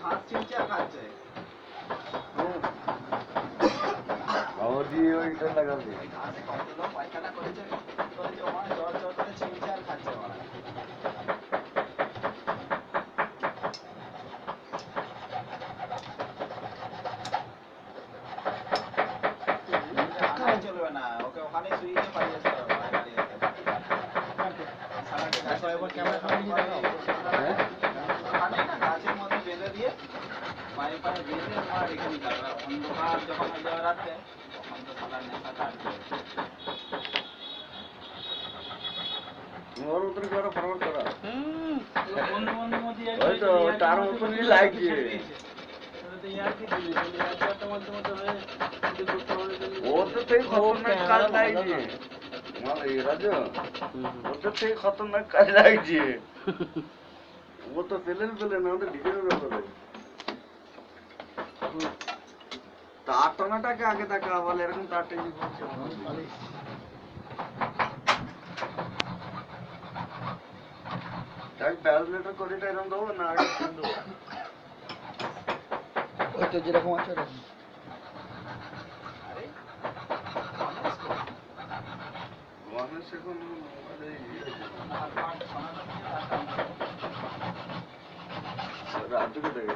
ঘাস ছিঁড়ছে আর খাচ্ছে। বাবাজি ওইটা লাগাবে। ঘাসে কত লোক পায়খানা করেছে ওখানে জ্বর জ্বর করে ছিঁড়ছে আর খাচ্ছে ওরা। চলবে না, ওকে ওখানে শুয়ে পালিয়ে যেতে হবে। ওখানে না গাছের মধ্যে বেঁধে দিয়ে পায়ে পায়ে বেঁধে ওরা রেখে দিতে হবে। অন্ধকার যখন হয়ে যাবে রাত্রে তখন তো সালার নেশা কাটবে। ওর উপরে করে ফরওয়ার্ড করা। বন্ধু বন্ধু মধ্যে ওই তো তার মতনই লাগছে। ও তো সেই খতরনাক কাজ লাগছে। রাজু ও তো সেই খতরনাক কাজ লাগছে। ও তো পেলেন না, ওদের ডিজাইনের ব্যাপারে তার টানাটাকে আগে দেখা বলে এরকম তার টেনে করছে। তাই ব্যালনেটার কোডিটা এরকম দেবো না আগে দেবো। ওই তো যেরকম আছে ওরকম। মানুষ এখন মোবাইলে রাজুকে দেখে